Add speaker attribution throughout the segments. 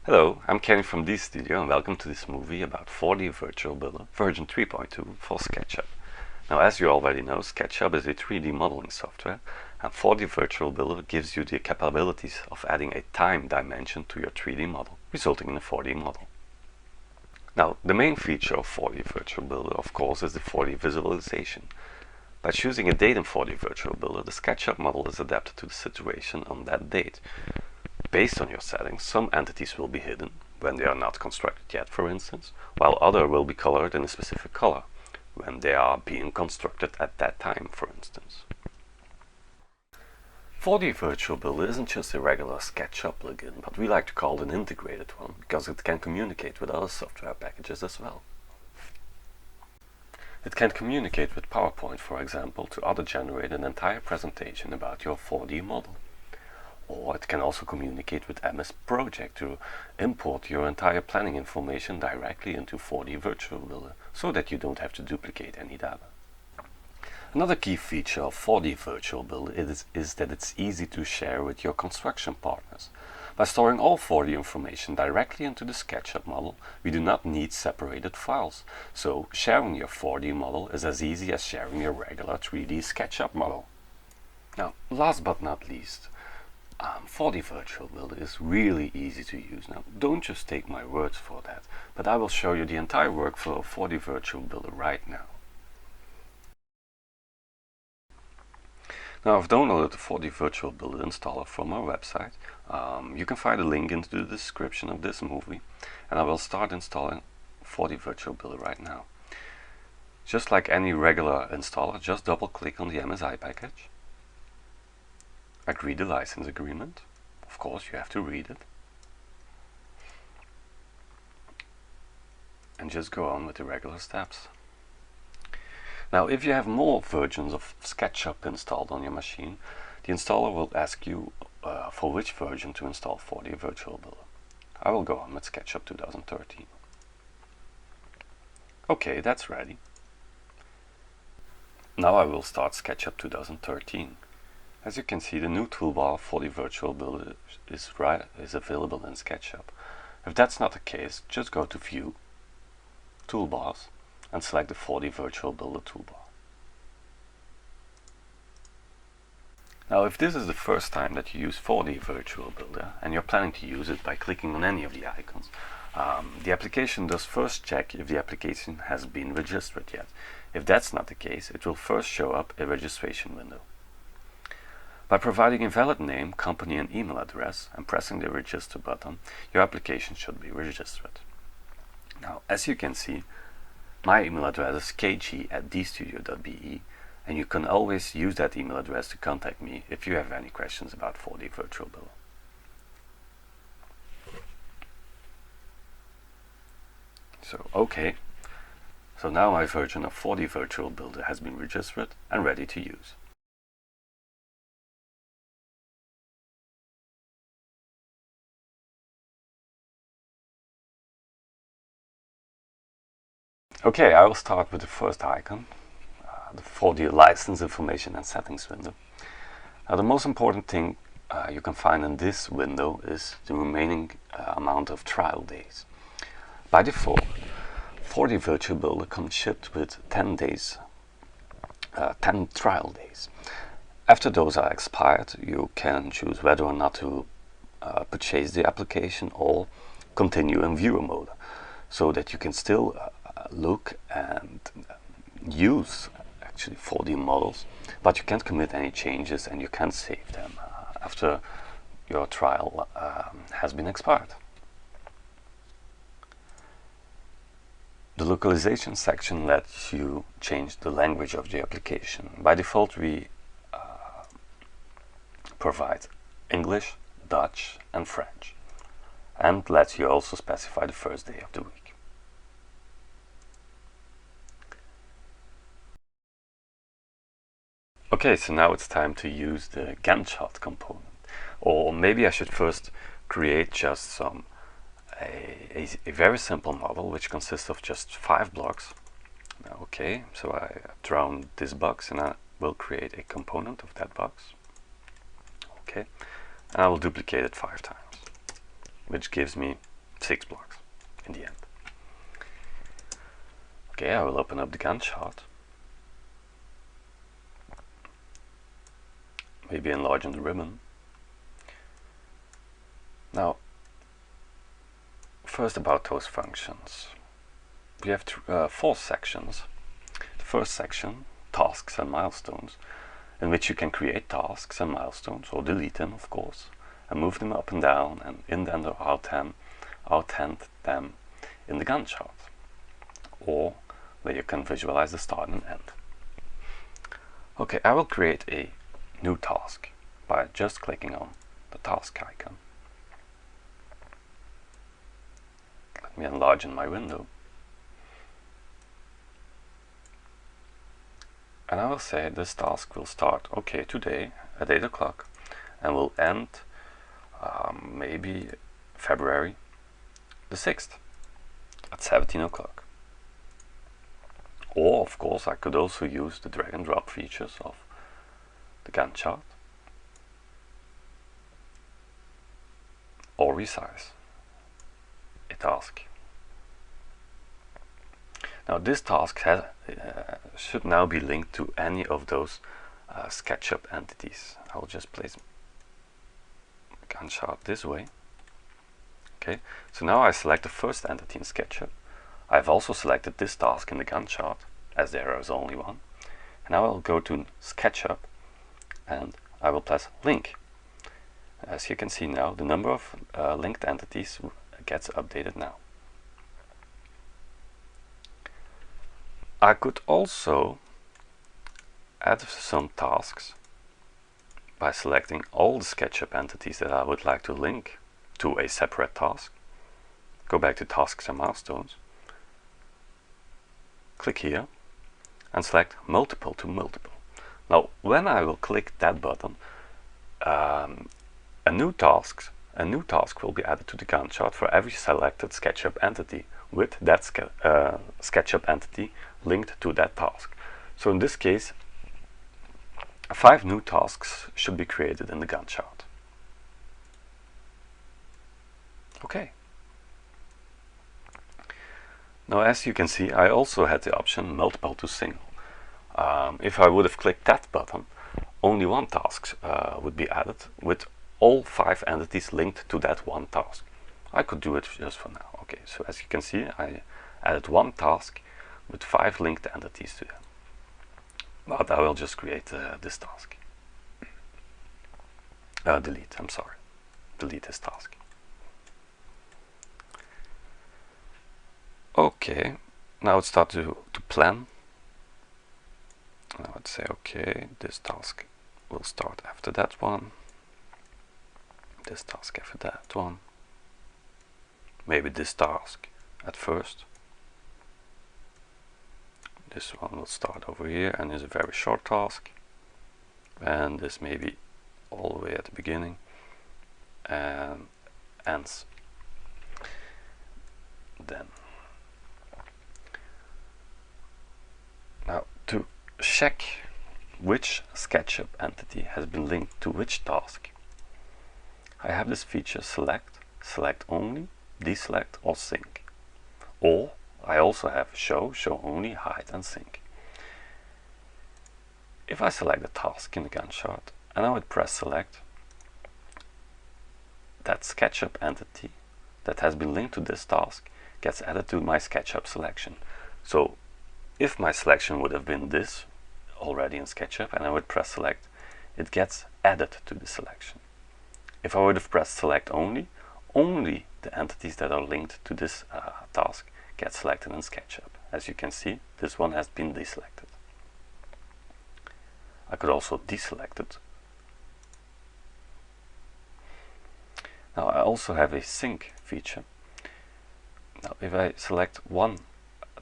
Speaker 1: Hello, I'm Kenny from D-Studio and welcome to this movie about 4D Virtual Builder version 3.2 for SketchUp. Now, as you already know, SketchUp is a 3D modeling software, and 4D Virtual Builder gives you the capabilities of adding a time dimension to your 3D model, resulting in a 4D model. Now, the main feature of 4D Virtual Builder, of course, is the 4D visualization. By choosing a date in 4D Virtual Builder, the SketchUp model is adapted to the situation on that date. Based on your settings, some entities will be hidden when they are not constructed yet, for instance, while others will be colored in a specific color when they are being constructed at that time, for instance. 4D Virtual Builder isn't just a regular SketchUp plugin, but we like to call it an integrated one because it can communicate with other software packages as well. It can communicate with PowerPoint, for example, to auto-generate an entire presentation about your 4D model. Or it can also communicate with MS Project to import your entire planning information directly into 4D Virtual Builder, so that you don't have to duplicate any data. Another key feature of 4D Virtual Builder is that it's easy to share with your construction partners. By storing all 4D information directly into the SketchUp model, we do not need separated files, so sharing your 4D model is as easy as sharing your regular 3D SketchUp model. Now, last but not least, 4D Virtual Builder is really easy to use. Now, don't just take my words for that, but I will show you the entire workflow of 4D Virtual Builder right now. Now, I've downloaded the 4D Virtual Builder installer from our website. You can find a link into the description of this movie, and I will start installing 4D Virtual Builder right now. Just like any regular installer, just double click on the MSI package. Agree the license agreement. Of course, you have to read it. And just go on with the regular steps. Now, if you have more versions of SketchUp installed on your machine, the installer will ask you for which version to install 4D Virtual Builder. I will go on with SketchUp 2013. Okay, that's ready. Now I will start SketchUp 2013. As you can see, the new toolbar for the Virtual Builder is available in SketchUp. If that's not the case, just go to View, Toolbars, and select the 4D Virtual Builder toolbar. Now, if this is the first time that you use 4D Virtual Builder and you're planning to use it by clicking on any of the icons, the application does first check if the application has been registered yet. If that's not the case, it will first show up a registration window. By providing a valid name, company and email address and pressing the register button, your application should be registered. Now, as you can see, my email address is kg@dstudio.be, and you can always use that email address to contact me if you have any questions about 4D Virtual Builder. So now my version of 4D Virtual Builder has been registered and ready to use. Okay, I will start with the first icon, the 4D license information and settings window. Now, the most important thing you can find in this window is the remaining amount of trial days. By default, 4D Virtual Builder comes shipped with 10 days, 10 trial days. After those are expired, you can choose whether or not to purchase the application or continue in viewer mode, so that you can still look and use actually 4D models, but you can't commit any changes and you can't save them after your trial has been expired. The localization section lets you change the language of the application. By default, we provide English, Dutch and French, and lets you also specify the first day of the week. Okay, so now it's time to use the Gantt chart component. Or maybe I should first create just a very simple model which consists of just 5 blocks. Okay, so I have drawn this box and I will create a component of that box. Okay, and I will duplicate it 5 times, which gives me 6 blocks in the end. Okay, I will open up the Gantt chart. Maybe enlarge the ribbon. Now, first about those functions. We have 4 sections. The first section, tasks and milestones, in which you can create tasks and milestones, or delete them of course, and move them up and down and indent or outhand them in the Gantt chart, or where you can visualize the start and end. Okay, I will create a new task by just clicking on the task icon. Let me enlarge my window. And I will say this task will start, okay, today at 8 o'clock and will end maybe February the 6th at 17 o'clock. Or of course I could also use the drag and drop features of the Gantt chart, or resize a task. Now this task should now be linked to any of those SketchUp entities. I will just place Gantt chart this way. Okay, so now I select the first entity in SketchUp. I've also selected this task in the Gantt chart, as there is only one. And now I'll go to SketchUp and I will press link. As you can see now, the number of linked entities gets updated now. I could also add some tasks by selecting all the SketchUp entities that I would like to link to a separate task. Go back to tasks and milestones, click here and select multiple to multiple. Now when I will click that button, a new task will be added to the Gantt chart for every selected SketchUp entity, with that SketchUp entity linked to that task. So in this case, 5 new tasks should be created in the Gantt chart. Okay. Now as you can see, I also had the option multiple to single. If I would have clicked that button, only one task would be added with all 5 entities linked to that one task. I could do it just for now. Okay, so as you can see, I added one task with 5 linked entities to them. But I will just create this task. Delete this task. Okay, now it's start to plan. Now let's say, okay, this task will start after that one. This task after that one. Maybe this task at first. This one will start over here and is a very short task. And this maybe all the way at the beginning and ends then. Now to check which SketchUp entity has been linked to which task, I have this feature select, select only, deselect or sync. Or I also have show, show only, hide and sync. If I select the task in the Gantt chart and I would press select, that SketchUp entity that has been linked to this task gets added to my SketchUp selection. So if my selection would have been this already in SketchUp and I would press select, it gets added to the selection. If I would have pressed select only, only the entities that are linked to this task get selected in SketchUp. As you can see, this one has been deselected. I could also deselect it. Now I also have a sync feature. Now if I select one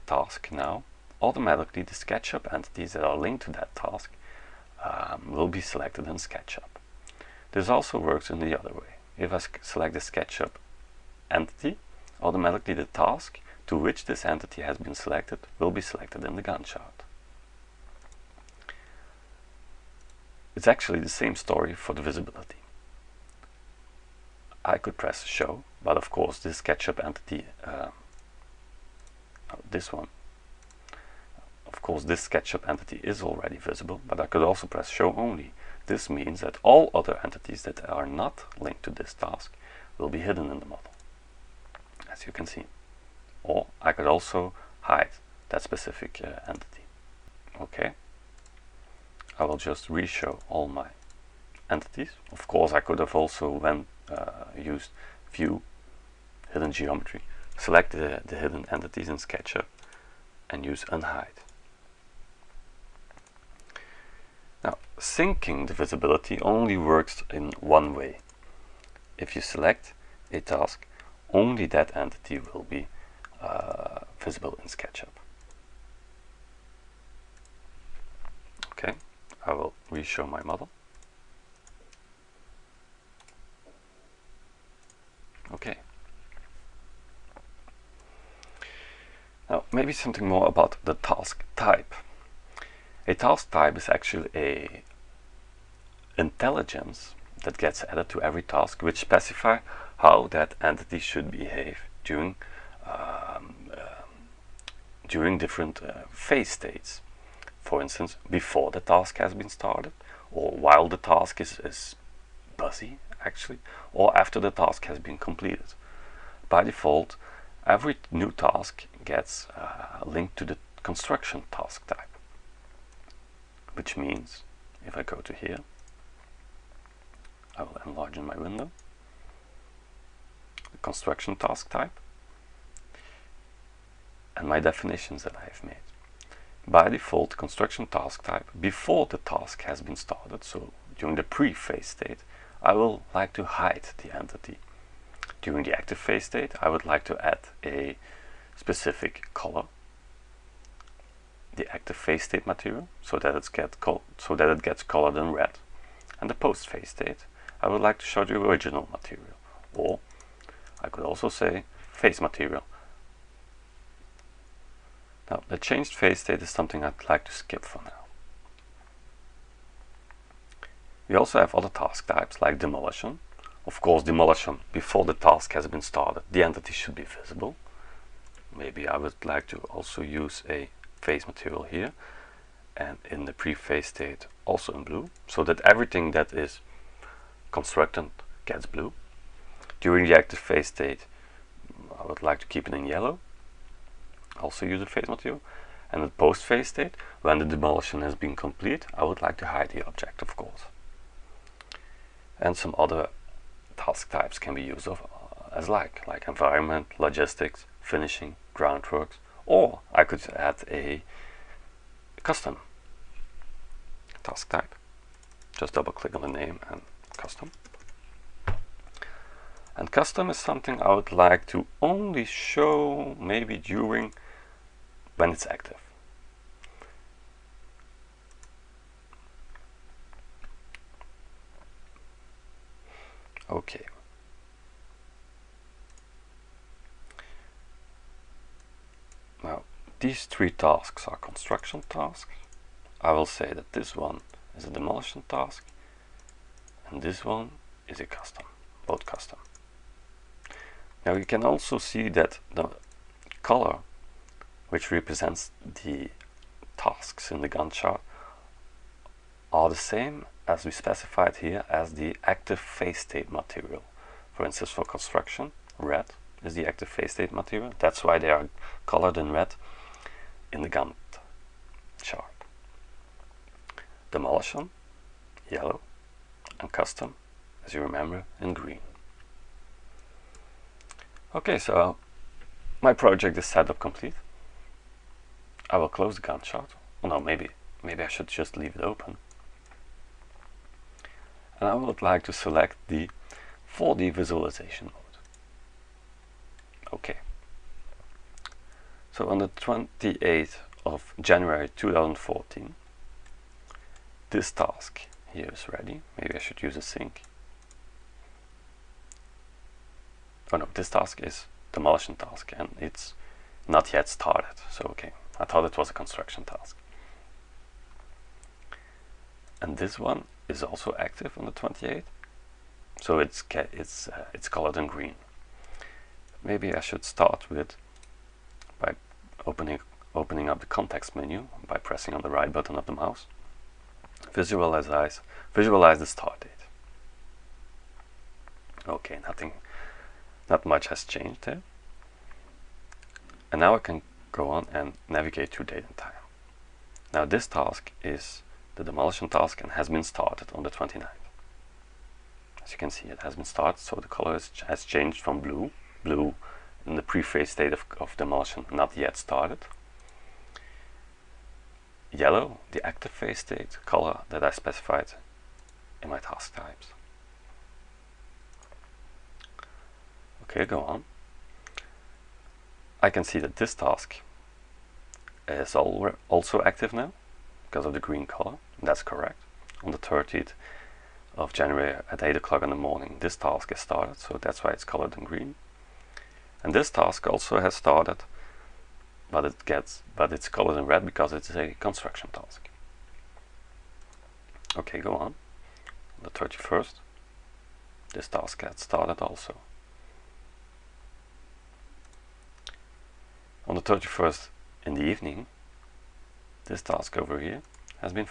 Speaker 1: task now, automatically the SketchUp entities that are linked to that task will be selected in SketchUp. This also works in the other way. If I select the SketchUp entity, automatically the task to which this entity has been selected will be selected in the Gantt chart. It's actually the same story for the visibility. I could press show, But of course this SketchUp entity, this one, of course this SketchUp entity is already visible, but I could also press show only. This means that all other entities that are not linked to this task will be hidden in the model, as you can see. Or I could also hide that specific entity. Okay, I will just re-show all my entities. Of course I could have also used view, hidden geometry, select the hidden entities in SketchUp and use unhide. Now, syncing the visibility only works in one way. If you select a task, only that entity will be visible in SketchUp. Okay, I will re-show my model. Okay. Now, maybe something more about the task type. A task type is actually a intelligence that gets added to every task, which specify how that entity should behave during different phase states. For instance, before the task has been started, or while the task is busy actually, or after the task has been completed. By default, every new task gets linked to the construction task type, which means if I go to here, I will enlarge my window, the construction task type, and my definitions that I have made. By default, construction task type, before the task has been started, so during the pre-phase state, I will like to hide the entity. During the active phase state, I would like to add a specific color, the active phase state material, so that it gets colored in red. And the post phase state, I would like to show the original material, or I could also say phase material. Now, the changed phase state is something I'd like to skip for now. We also have other task types like demolition. Of course, demolition, before the task has been started, the entity should be visible. Maybe I would like to also use a phase material here, and in the pre-phase state also in blue, so that everything that is constructed gets blue. During the active phase state, I would like to keep it in yellow, also use a phase material. And in post phase state, when the demolition has been complete, I would like to hide the object, of course. And some other task types can be used as like environment, logistics, finishing, groundworks, or I could add a custom task type. Just double click on the name and custom. And custom is something I would like to only show maybe during when it's active. Okay. Now, these three tasks are construction tasks. I will say that this one is a demolition task, and this one is a custom, both custom. Now you can also see that the color, which represents the tasks in the Gantt chart, are the same as we specified here as the active phase state material. For instance, for construction, red is the active phase state material. That's why they are colored in red in the Gantt chart. Demolition, yellow, and custom, as you remember, in green. Okay, so my project is set up complete. I will close the Gantt chart. Oh no, maybe I should just leave it open. And I would like to select the 4D visualization mode. Okay. So on the 28th of January 2014, this task here is ready. Maybe I should use a sync. Oh no, this task is demolition task and it's not yet started. So okay, I thought it was a construction task. And this one is also active on the 28th, so it's colored in green. Maybe I should start with by opening up the context menu by pressing on the right button of the mouse. Visualize the start date. Okay, not much has changed there. And now I can go on and navigate through date and time. Now this task is the demolition task and has been started on the 29th. As you can see, it has been started, so the color has changed from blue in the pre-phase state of demolition, not yet started. Yellow, the active phase state color that I specified in my task types. Okay, go on. I can see that this task is also active now because of the green color. That's correct. On the 30th of January at 8 o'clock in the morning, this task is started, so that's why it's colored in green. And this task also has started, but it's colored in red because it's a construction task. Okay, go on. On the 31st, this task gets started also. On the 31st in the evening, this task over here has been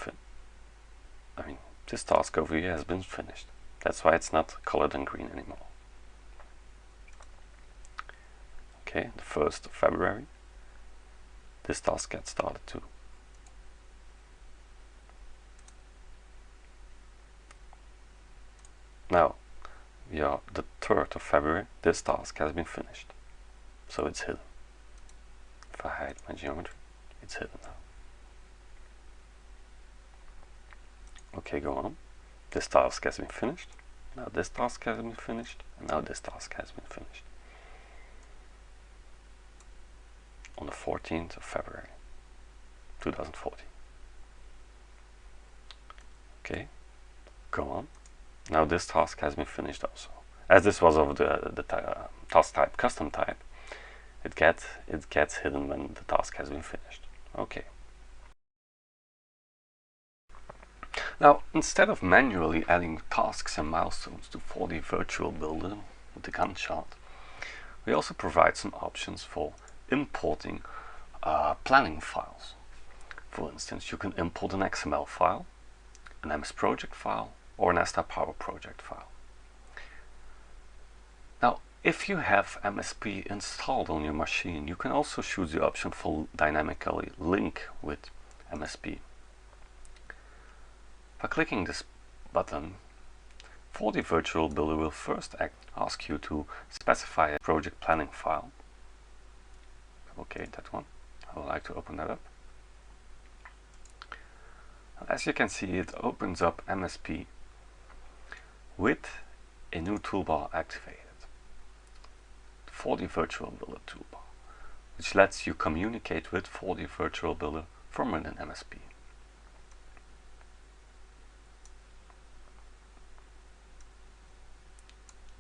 Speaker 1: this task over here has been finished. That's why it's not colored in green anymore. Okay, the 1st of February, this task gets started too. Now, we are the 3rd of February, this task has been finished, so it's hidden. If I hide my geometry, it's hidden now. Okay, go on. This task has been finished. Now this task has been finished. And now this task has been finished. On the 14th of February, 2014. Okay, go on. Now this task has been finished also. As this was of the task type custom type, it gets hidden when the task has been finished. Okay. Now, instead of manually adding tasks and milestones to 4D Virtual Builder with the Gantt chart, we also provide some options for importing planning files. For instance, you can import an XML file, an MS Project file, or an ASTA Power Project file. Now, if you have MSP installed on your machine, you can also choose the option for dynamically link with MSP. By clicking this button, 4D Virtual Builder will first ask you to specify a project planning file. Okay, that one. I would like to open that up. As you can see, it opens up MSP with a new toolbar activated. The 4D Virtual Builder toolbar, which lets you communicate with 4D Virtual Builder from within MSP.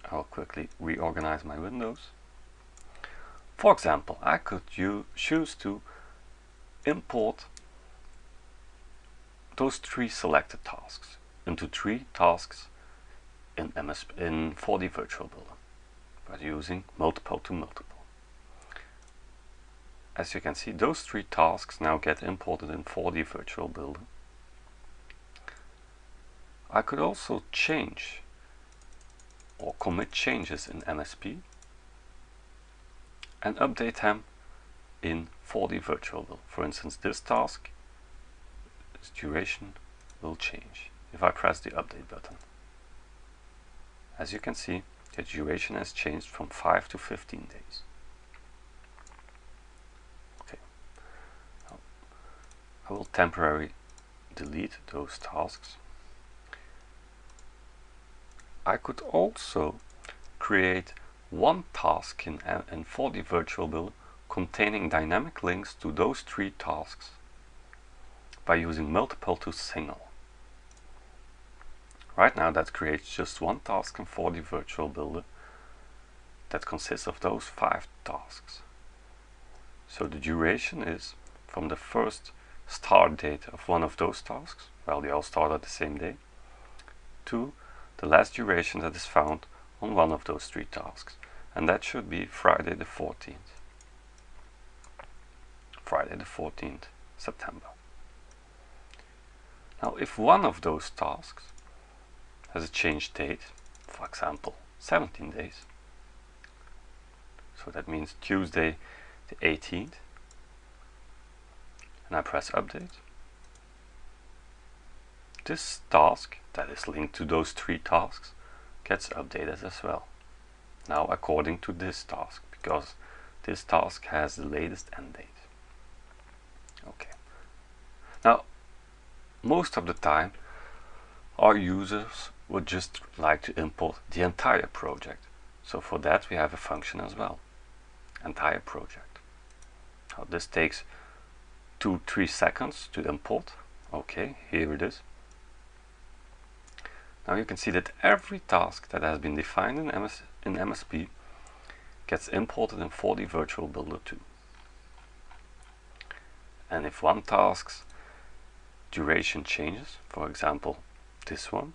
Speaker 1: I'll quickly reorganize my windows. For example, I could choose to import those 3 selected tasks into 3 tasks in 4D Virtual Builder by using multiple to multiple. As you can see, those 3 tasks now get imported in 4D Virtual Builder. I could also change or commit changes in MSP and update them in 4D Virtual Builder. For instance, this task, its duration will change if I press the update button. As you can see, the duration has changed from 5 to 15 days. Okay, I will temporarily delete those tasks. I could also create one task in 4D Virtual Builder containing dynamic links to those 3 tasks by using multiple to single. Right now that creates just one task in 4D Virtual Builder that consists of those 5 tasks. So the duration is from the first start date of one of those tasks, well, they all start at the same day, to the last duration that is found on one of those 3 tasks. and that should be Friday the 14th. Friday the 14th September. Now if one of those tasks has a change date, for example 17 days, so that means Tuesday the 18th, and I press update, this task that is linked to those 3 tasks gets updated as well. Now according to this task, because this task has the latest end date. Okay. Now most of the time our users would just like to import the entire project. So for that we have a function as well, entire project. Now this takes 2-3 seconds to import. Okay, here it is. Now you can see that every task that has been defined in MSP gets imported in 4D Virtual Builder 2. And if one task's duration changes, for example this one,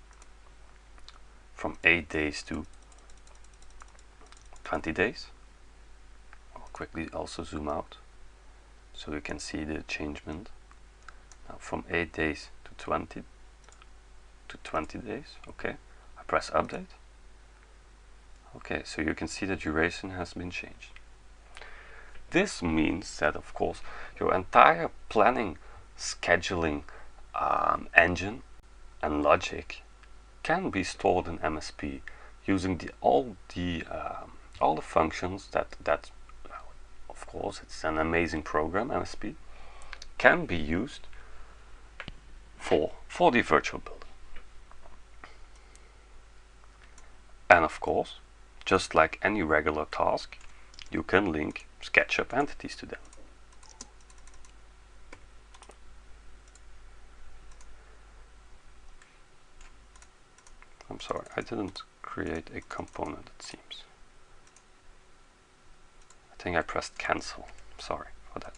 Speaker 1: from 8 days to 20 days, I'll quickly also zoom out so you can see the changement. Now from 8 days to 20 days, okay, I press update. Okay, so you can see the duration has been changed. This means that of course your entire planning, scheduling engine and logic can be stored in MSP using all the functions that of course it's an amazing program. MSP can be used for the virtual builder. And of course, just like any regular task, you can link SketchUp entities to them. I'm sorry, I didn't create a component, it seems. I think I pressed cancel. Sorry for that.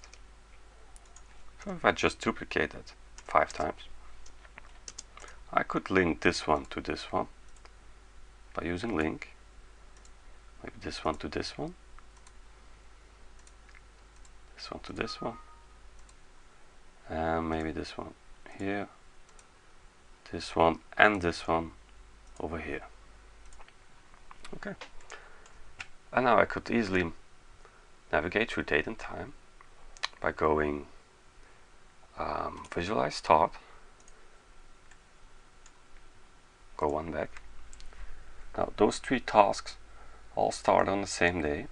Speaker 1: So if I just duplicate it 5 times, I could link this one to this one by using link. Maybe this one to this one, this one to this one, and maybe this one here, this one and this one over here. Okay, and now I could easily navigate through date and time by going visualize start, go one back. Now those 3 tasks all start on the same day.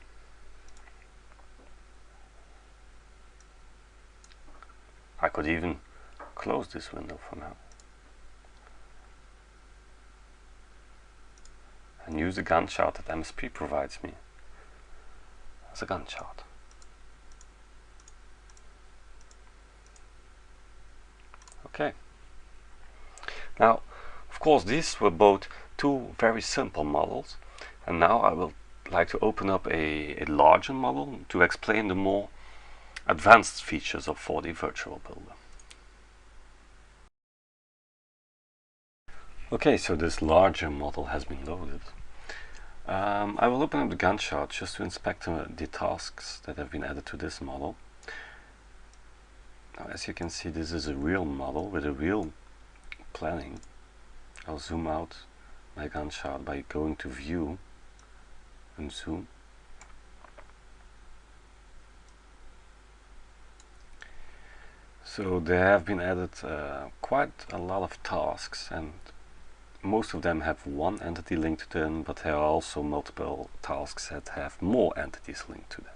Speaker 1: I could even close this window for now and use the Gantt chart that MSP provides me as a Gantt chart. Okay. Now, of course, these were both 2 very simple models, and now I will like to open up a larger model to explain the more advanced features of 4D Virtual Builder. Okay, so this larger model has been loaded. I will open up the Gantt chart just to inspect the tasks that have been added to this model. Now, as you can see, this is a real model with a real planning. I'll zoom out my Gantt chart by going to View and Zoom. So there have been added quite a lot of tasks, and most of them have one entity linked to them, but there are also multiple tasks that have more entities linked to them.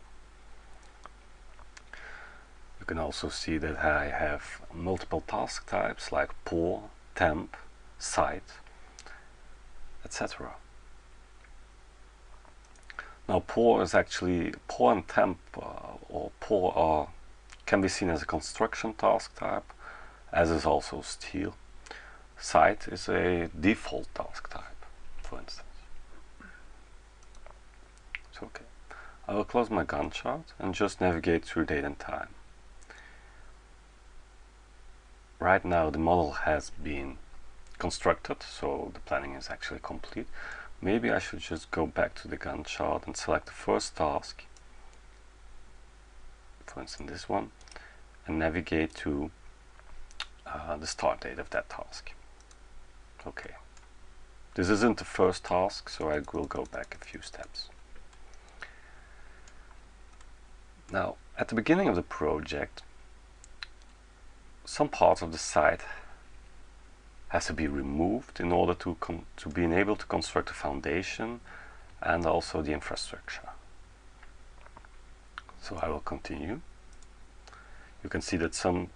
Speaker 1: You can also see that I have multiple task types like pour, temp, site, etc. Now pour is actually, pour and temp or pour can be seen as a construction task type, as is also steel. Site is a default task type, for instance. So, okay, I will close my Gantt chart and just navigate through date and time. Right now the model has been constructed, so the planning is actually complete. maybe I should just go back to the Gantt chart and select the first task, for instance this one, and navigate to the start date of that task. Okay, this isn't the first task, so I will go back a few steps. Now, at the beginning of the project, some parts of the site has to be removed in order to be able to construct a foundation and also the infrastructure. So I will continue. You can see that some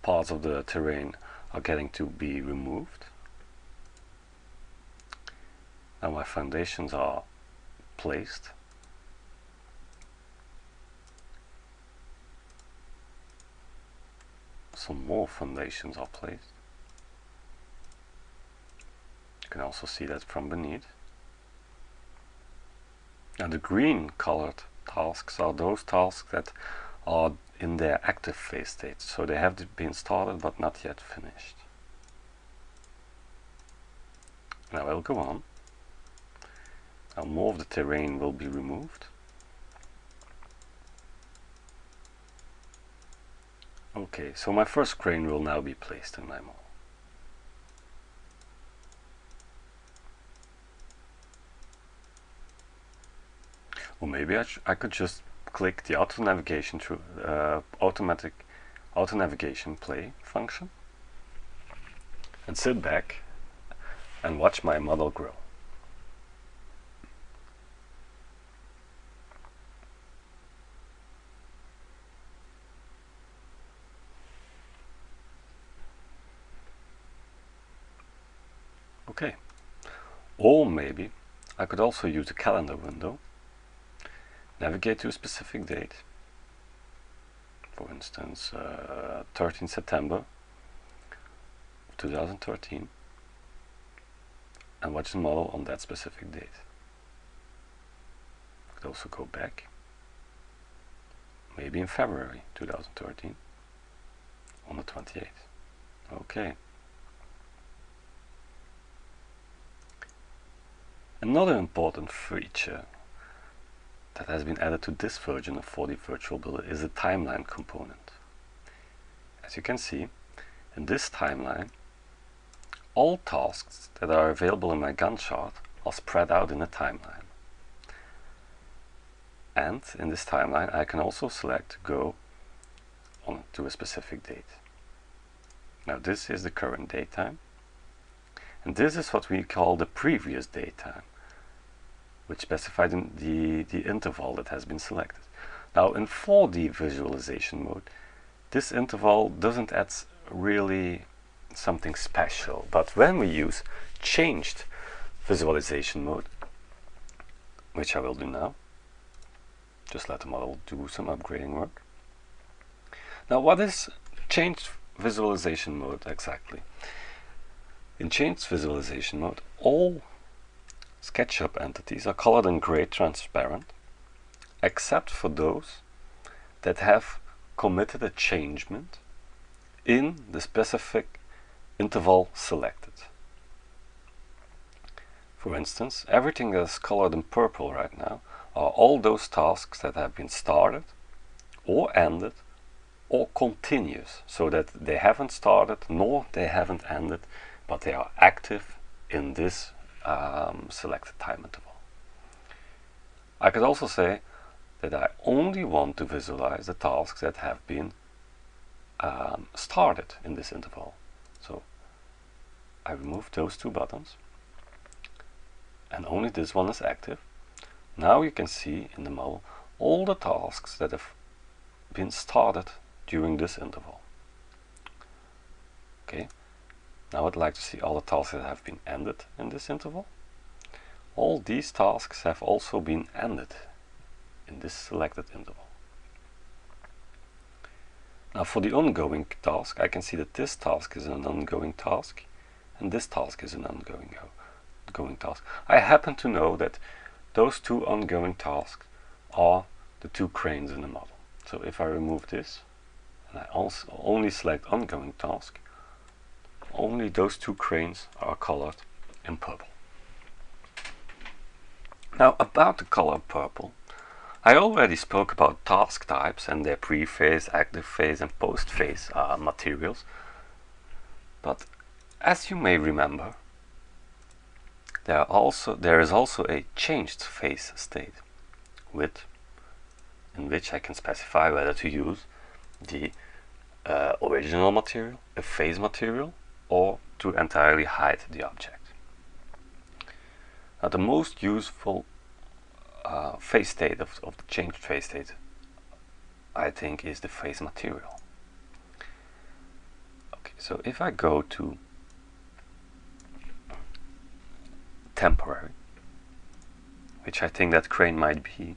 Speaker 1: parts of the terrain are getting to be removed. Now my foundations are placed. Some more foundations are placed. You can also see that from beneath. And the green colored tasks are those tasks that are in their active phase state, so they have been started but not yet finished. Now I'll go on. Now more of the terrain will be removed. Okay, so my first crane will now be placed in my model. Or maybe I could just click the auto navigation through automatic auto navigation play function and sit back and watch my model grow. Okay, or maybe I could also use the calendar window, navigate to a specific date, for instance 13 September 2013, and watch the model on that specific date. I could also go back, maybe in February 2013, on the 28th. Okay. Another important feature that has been added to this version of 4D Virtual Builder is the timeline component. As you can see, in this timeline, all tasks that are available in my Gantt chart are spread out in a timeline. And in this timeline, I can also select to go on to a specific date. Now this is the current date time. And this is what we call the previous date time, which specifies the interval that has been selected. Now in 4D visualization mode, this interval doesn't add really something special, but when we use changed visualization mode, which I will do now, just let the model do some upgrading work. Now what is changed visualization mode exactly? In changed visualization mode, all SketchUp entities are colored in gray transparent, except for those that have committed a changement in the specific interval selected. For instance, everything that is colored in purple right now are all those tasks that have been started or ended or continuous, so that they haven't started nor they haven't ended, but they are active in this selected time interval. I could also say that I only want to visualize the tasks that have been started in this interval. So I remove those two buttons and only this one is active. Now you can see in the model all the tasks that have been started during this interval. Okay. Now I'd like to see all the tasks that have been ended in this interval. All these tasks have also been ended in this selected interval. Now for the ongoing task, I can see that this task is an ongoing task and this task is an ongoing task. I happen to know that those two ongoing tasks are the two cranes in the model. So if I remove this and I also only select ongoing task, only those two cranes are colored in purple. Now about the color purple, I already spoke about task types and their pre-phase, active phase and post-phase materials, but as you may remember, there is also a changed phase state, in which I can specify whether to use the original material, a phase material, or to entirely hide the object. Now the most useful phase state of the changed phase state, I think, is the phase material. Okay, so if I go to temporary, which I think that crane might be,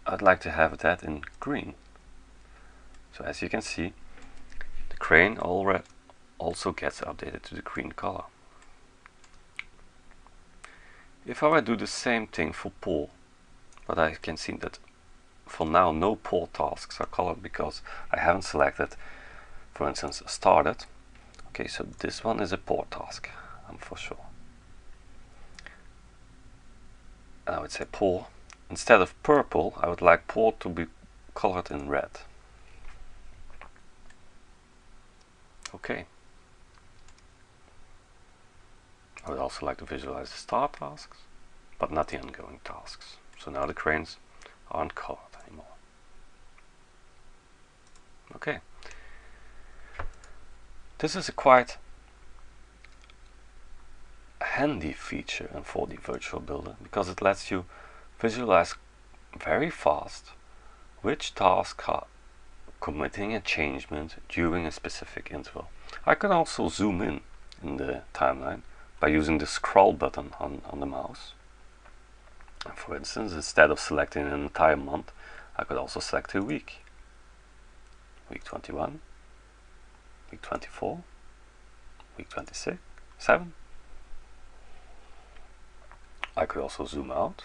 Speaker 1: I'd like to have that in green. So as you can see, the crane also gets updated to the green color. If I do the same thing for pull, but I can see that for now no pull tasks are colored because I haven't selected, for instance, started. Okay, so this one is a pull task, for sure. I would say pull. Instead of purple, I would like pull to be colored in red. Okay. I would also like to visualize the start tasks, but not the ongoing tasks. So now the cranes aren't colored anymore. Okay. This is a quite handy feature in 4D Virtual Builder because it lets you visualize very fast which tasks are committing a changement during a specific interval. I can also zoom in the timeline by using the scroll button on the mouse. And for instance, instead of selecting an entire month, I could also select a week. Week 21, week 24, week 26, 7. I could also zoom out.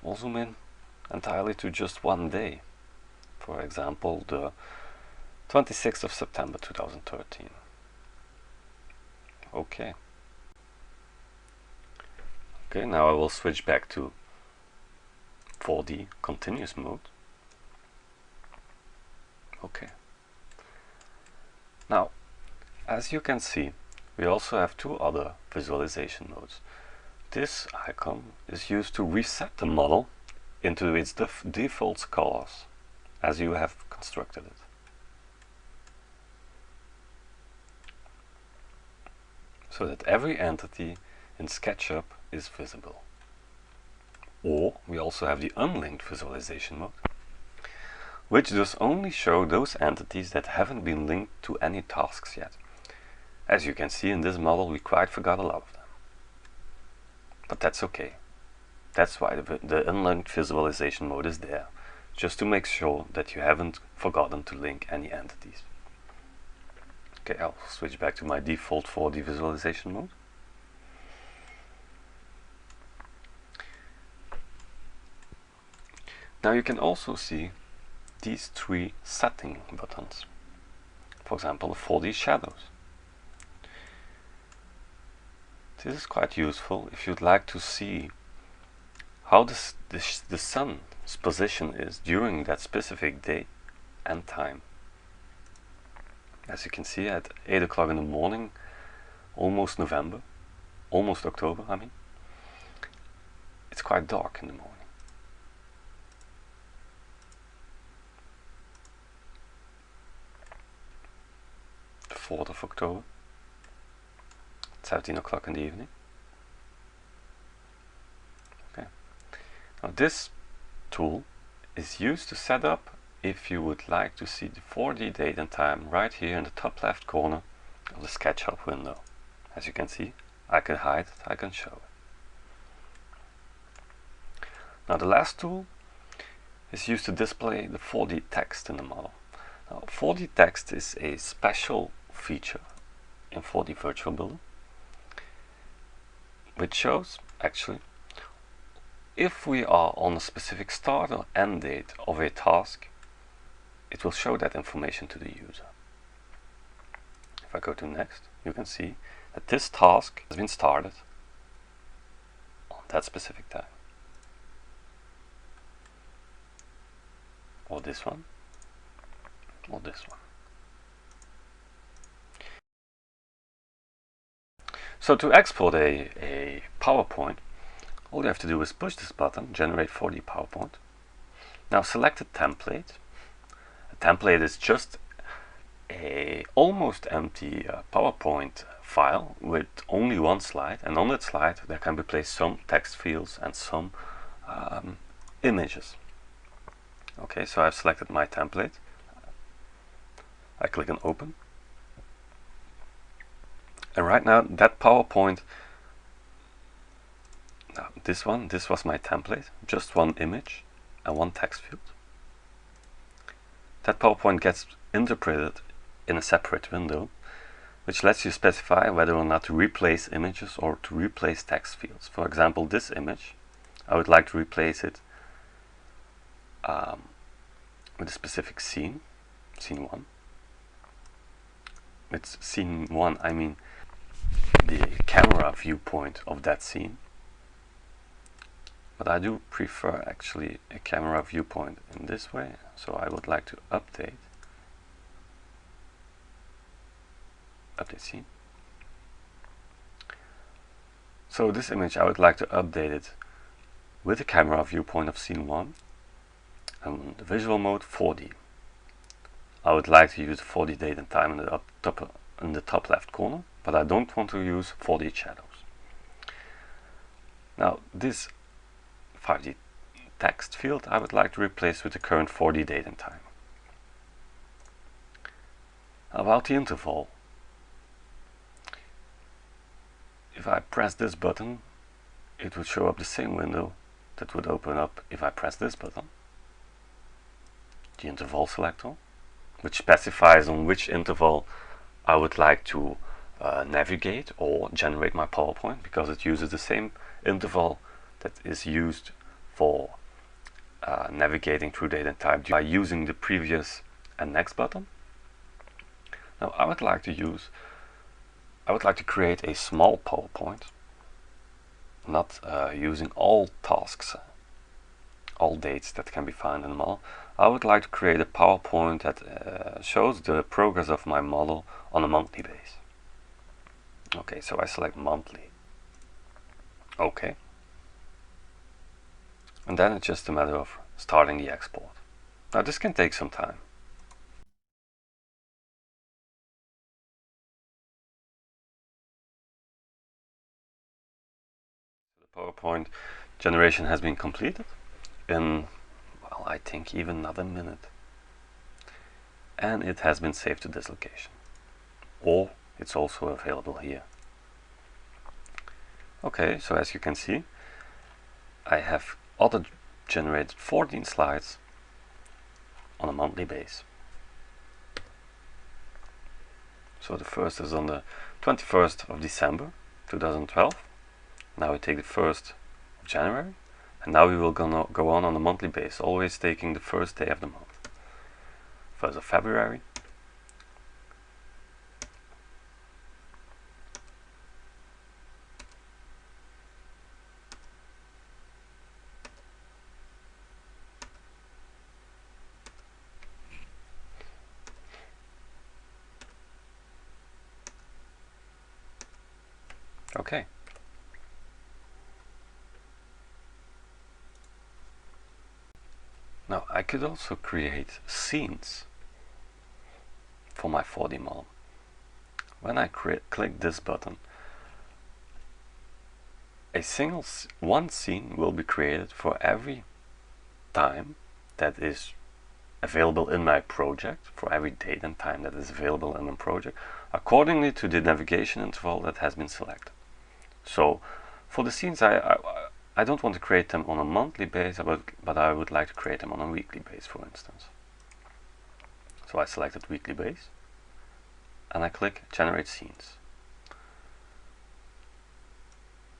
Speaker 1: Or zoom in entirely to just one day. For example, the 26th of September 2013. Okay. Okay, now I will switch back to 4D continuous mode. Okay. Now, as you can see, we also have two other visualization modes. This icon is used to reset the model into its default colors, as you have constructed it. So that every entity in SketchUp is visible. Or we also have the unlinked visualization mode, which does only show those entities that haven't been linked to any tasks yet. As you can see in this model, we quite forgot a lot of them. But that's okay. That's why the unlinked visualization mode is there, just to make sure that you haven't forgotten to link any entities. Okay, I'll switch back to my default 4D visualization mode. Now you can also see these three setting buttons. For example, the 4D shadows. This is quite useful if you'd like to see how the sun's position is during that specific day and time. As you can see, at 8 o'clock in the morning, almost November, almost October, I mean, it's quite dark in the morning. The 4th of October, 17 o'clock in the evening. Okay. Now this tool is used to set up if you would like to see the 4D date and time right here in the top left corner of the SketchUp window. As you can see, I can hide it, I can show it. Now the last tool is used to display the 4D text in the model. Now 4D text is a special feature in 4D Virtual Builder, which shows actually if we are on a specific start or end date of a task, it will show that information to the user. If I go to next, you can see that this task has been started on that specific time. Or this one, or this one. So to export a PowerPoint, all you have to do is push this button, generate 4D PowerPoint. Now select a template. A template is just a almost empty PowerPoint file with only one slide, and on that slide there can be placed some text fields and some images. Okay, so I've selected my template. I click on open. And right now that PowerPoint, this was my template, just one image and one text field. That PowerPoint gets interpreted in a separate window, which lets you specify whether or not to replace images or to replace text fields. For example, this image, I would like to replace it with a specific scene, scene 1. With scene 1, I mean the camera viewpoint of that scene. But I do prefer actually a camera viewpoint in this way, so I would like to update scene. So this image, I would like to update it with the camera viewpoint of scene 1 and the visual mode 4D. I would like to use 4D date and time in the top left corner, but I don't want to use 4D shadows. Now this 5D text field I would like to replace with the current 4D date and time. About the interval, if I press this button, it would show up the same window that would open up if I press this button, the interval selector, which specifies on which interval I would like to navigate or generate my PowerPoint, because it uses the same interval that is used for navigating through date and time by using the previous and next button. Now I would like to create a small PowerPoint, not using all tasks, all dates that can be found in the model. I would like to create a PowerPoint that shows the progress of my model on a monthly basis. Okay, so I select monthly. Okay. And then it's just a matter of starting the export. Now this can take some time. The PowerPoint generation has been completed in, well, I think even another minute. And it has been saved to this location. Or it's also available here. Okay, so as you can see, I have auto-generated 14 slides on a monthly basis. So the first is on the 21st of December 2012. Now we take the 1st of January, and now we will go on a monthly basis, always taking the first day of the month. 1st of February, okay. Now I could also create scenes for my 4D model. When I click this button, one scene will be created for every time that is available in my project, for every date and time that is available in the project, accordingly to the navigation interval that has been selected. So for the scenes, I don't want to create them on a monthly basis, but I would like to create them on a weekly basis, for instance. So I selected weekly base, and I click generate scenes.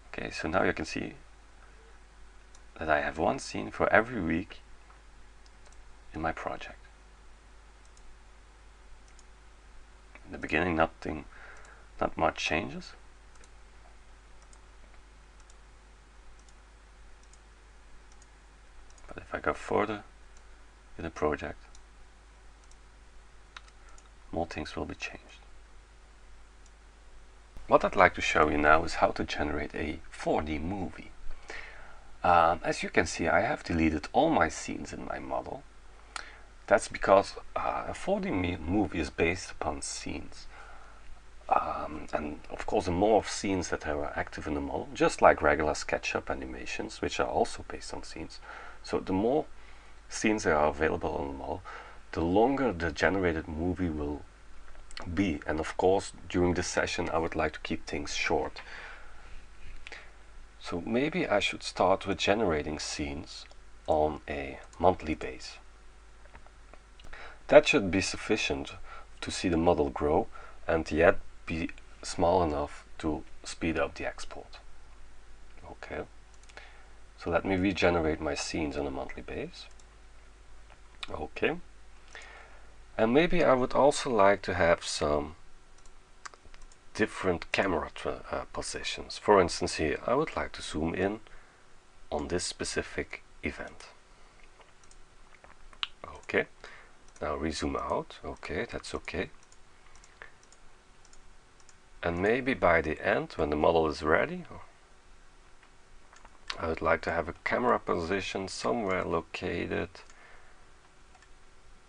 Speaker 1: Okay, so now you can see that I have one scene for every week in my project. In the beginning, not much changes. But if I go further in the project, more things will be changed. What I'd like to show you now is how to generate a 4D movie. As you can see, I have deleted all my scenes in my model. That's because a 4D movie is based upon scenes. And of course, the more of scenes that are active in the model, just like regular SketchUp animations, which are also based on scenes. So the more scenes that are available on the model, the longer the generated movie will be. And of course, during this session, I would like to keep things short. So maybe I should start with generating scenes on a monthly base. That should be sufficient to see the model grow and yet be small enough to speed up the export. Okay, so let me regenerate my scenes on a monthly base. Okay, and maybe I would also like to have some different camera positions. For instance, here I would like to zoom in on this specific event. Okay, now rezoom out. Okay, that's okay. And maybe by the end, when the model is ready, I would like to have a camera position somewhere located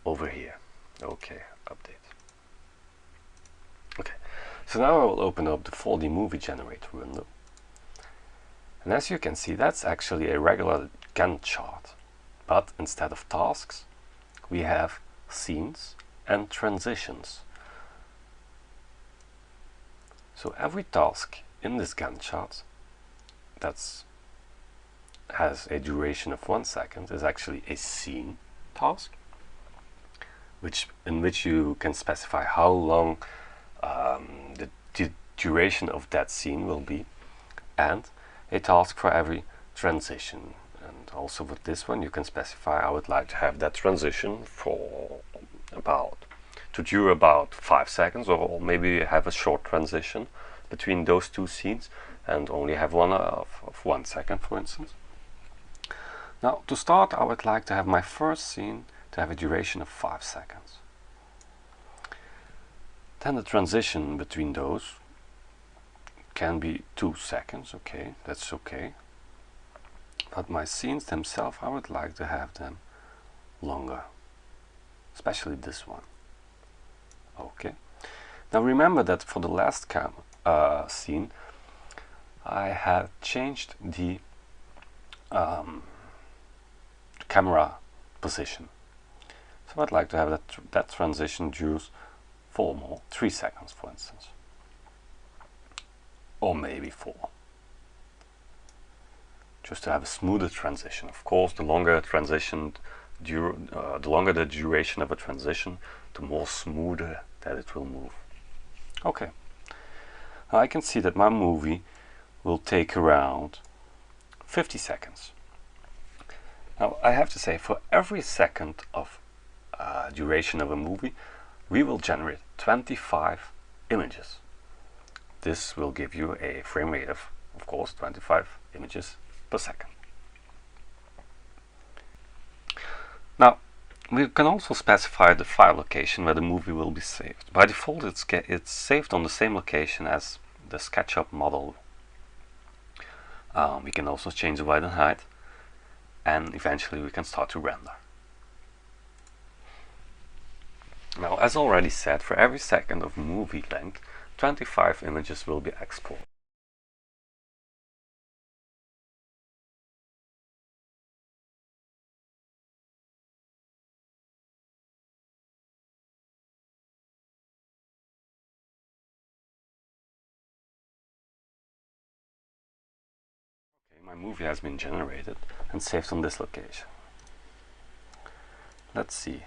Speaker 1: over here. Okay, update. Okay, so now I will open up the 4D movie generator window. And as you can see, that's actually a regular Gantt chart. But instead of tasks, we have scenes and transitions. So every task in this Gantt chart that has a duration of 1 second is actually a scene task, in which you can specify how long the duration of that scene will be, and a task for every transition. And also with this one, you can specify I would like to have that transition for to dure about 5 seconds, or maybe have a short transition between those two scenes and only have one of 1 second, for instance. Now, to start, I would like to have my first scene to have a duration of 5 seconds. Then the transition between those can be 2 seconds. Okay, that's okay. But my scenes themselves, I would like to have them longer, especially this one. Okay. Now remember that for the last scene, I had changed the camera position. So I'd like to have that transition dures for 3 seconds, for instance, or maybe 4. Just to have a smoother transition. Of course, the longer the longer the duration of a transition, the more smoother that it will move. Okay. Now I can see that my movie will take around 50 seconds. Now I have to say, for every second of duration of a movie, we will generate 25 images. This will give you a frame rate of course, 25 images per second. Now, we can also specify the file location where the movie will be saved. By default, it's saved on the same location as the SketchUp model. We can also change the width and height, and eventually we can start to render. Now, as already said, for every second of movie length, 25 images will be exported. My movie has been generated and saved on this location. Let's see.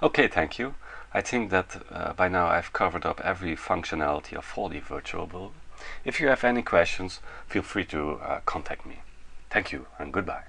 Speaker 1: Okay, thank you. I think that by now I've covered up every functionality of 4D Virtual Builder. If you have any questions, feel free to contact me. Thank you and goodbye.